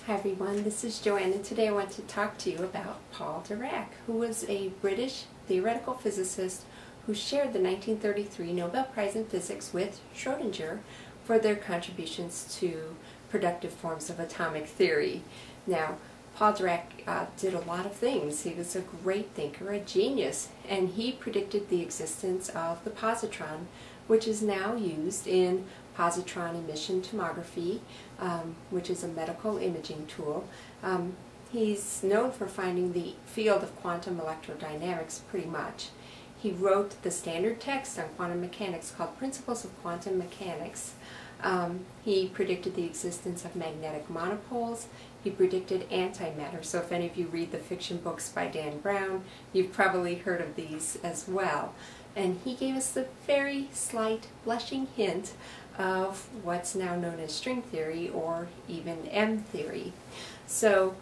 Hi everyone, this is Joanne, and today I want to talk to you about Paul Dirac, who was a British theoretical physicist who shared the 1933 Nobel Prize in Physics with Schrödinger for their contributions to productive forms of atomic theory. Now, Paul Dirac did a lot of things. He was a great thinker, a genius, and he predicted the existence of the positron, which is now used in positron emission tomography, which is a medical imaging tool. He's known for finding the field of quantum electrodynamics pretty much. He wrote the standard text on quantum mechanics called Principles of Quantum Mechanics. He predicted the existence of magnetic monopoles. He predicted antimatter. So if any of you read the fiction books by Dan Brown, you've probably heard of these as well. And he gave us the very slight blushing hint of what's now known as string theory or even M theory. So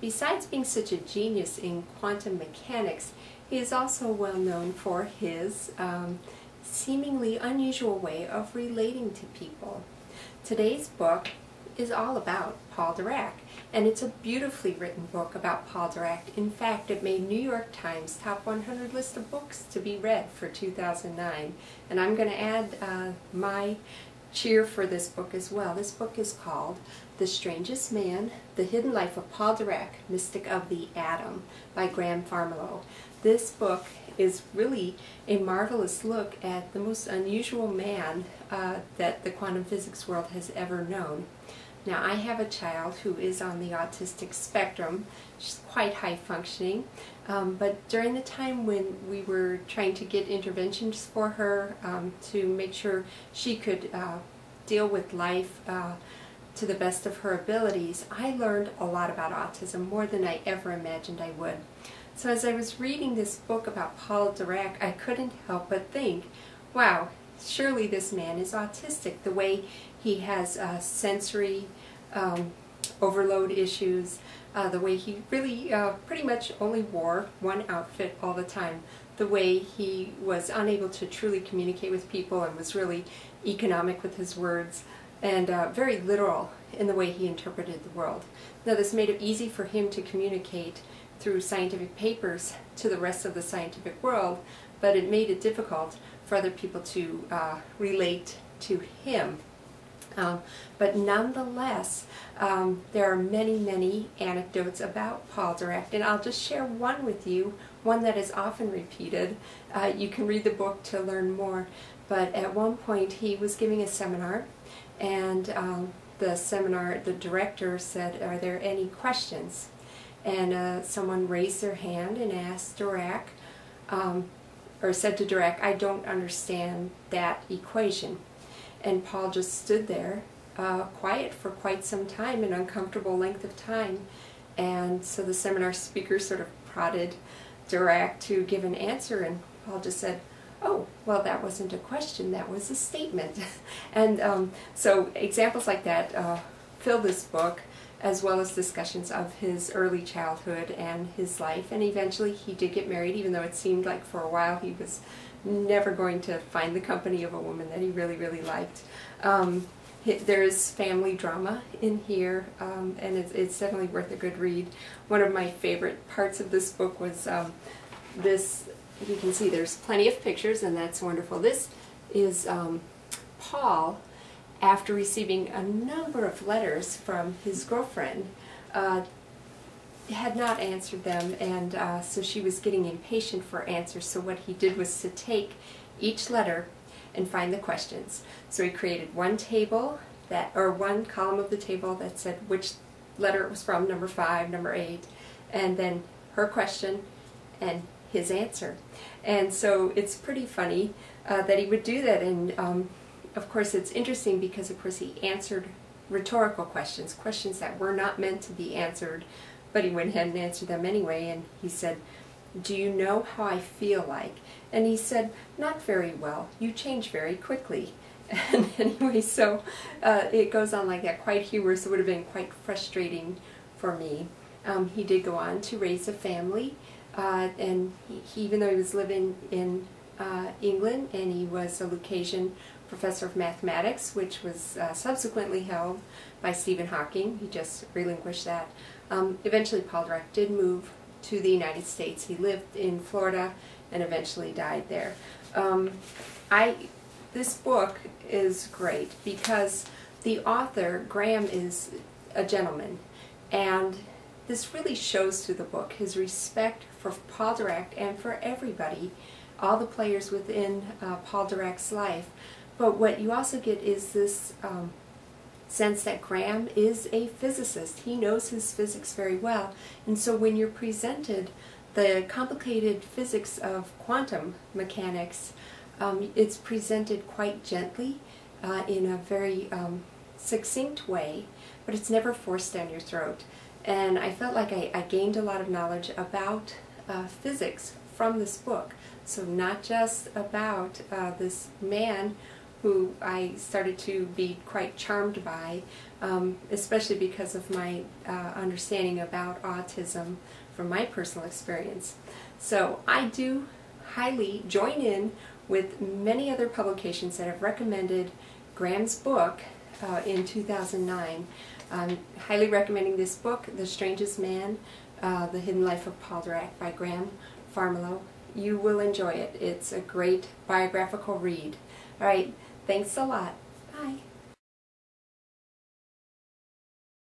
besides being such a genius in quantum mechanics, he is also well known for his seemingly unusual way of relating to people. Today's book is all about Paul Dirac, and it's a beautifully written book about Paul Dirac. In fact, it made New York Times top 100 list of books to be read for 2009, and I'm going to add my cheer for this book as well. This book is called The Strangest Man, The Hidden Life of Paul Dirac, Mystic of the Atom by Farmelo. This book is really a marvelous look at the most unusual man that the quantum physics world has ever known. Now, I have a child who is on the autistic spectrum. She's quite high functioning, but during the time when we were trying to get interventions for her to make sure she could deal with life to the best of her abilities, I learned a lot about autism, more than I ever imagined I would. So as I was reading this book about Paul Dirac, I couldn't help but think, wow, surely this man is autistic. The way he has sensory overload issues, the way he really pretty much only wore one outfit all the time, the way he was unable to truly communicate with people and was really economic with his words, and very literal in the way he interpreted the world. Now, this made it easy for him to communicate through scientific papers to the rest of the scientific world, but it made it difficult for other people to relate to him. But nonetheless, there are many, many anecdotes about Paul Dirac, and I'll just share one with you, one that is often repeated. You can read the book to learn more, but at one point he was giving a seminar, and the director said, "Are there any questions?" And someone raised their hand and asked Dirac, or said to Dirac, "I don't understand that equation." And Paul just stood there, quiet for quite some time, an uncomfortable length of time. And so the seminar speaker sort of prodded Dirac to give an answer, and Paul just said, "Oh, well, that wasn't a question, that was a statement." And so examples like that fill this book, as well as discussions of his early childhood and his life. And eventually he did get married, even though it seemed like for a while he was never going to find the company of a woman that he really, really liked. There is family drama in here, and it's definitely worth a good read. One of my favorite parts of this book was this. You can see there's plenty of pictures, and that's wonderful. This is Paul, after receiving a number of letters from his girlfriend, had not answered them, and so she was getting impatient for answers. So what he did was to take each letter and find the questions. So he created one table one column of the table that said which letter it was from, number 5, number 8, and then her question and his answer. And so it's pretty funny that he would do that, and of course it's interesting because of course he answered rhetorical questions, questions that were not meant to be answered, but he went ahead and answered them anyway. And he said, "Do you know how I feel like?" And he said, "Not very well. You change very quickly." And anyway, so it goes on like that, quite humorous. It would have been quite frustrating for me. He did go on to raise a family, and even though he was living in England and he was a Lucasian professor of mathematics, which was subsequently held by Stephen Hawking. He just relinquished that. Eventually Paul Dirac did move to the United States. He lived in Florida and eventually died there. This book is great because the author, Graham, is a gentleman, and this really shows through the book his respect for Paul Dirac and for everybody, all the players within Paul Dirac's life. But what you also get is this sense that Graham is a physicist. He knows his physics very well, and so when you're presented the complicated physics of quantum mechanics, it's presented quite gently in a very succinct way, but it's never forced down your throat. And I felt like I gained a lot of knowledge about physics from this book. So not just about this man who I started to be quite charmed by, especially because of my understanding about autism from my personal experience. So I do highly join in with many other publications that have recommended Graham's book in 2009. I'm highly recommending this book, The Strangest Man, The Hidden Life of Paul Dirac by Graham Farmelo. You will enjoy it. It's a great biographical read. All right, thanks a lot. Bye.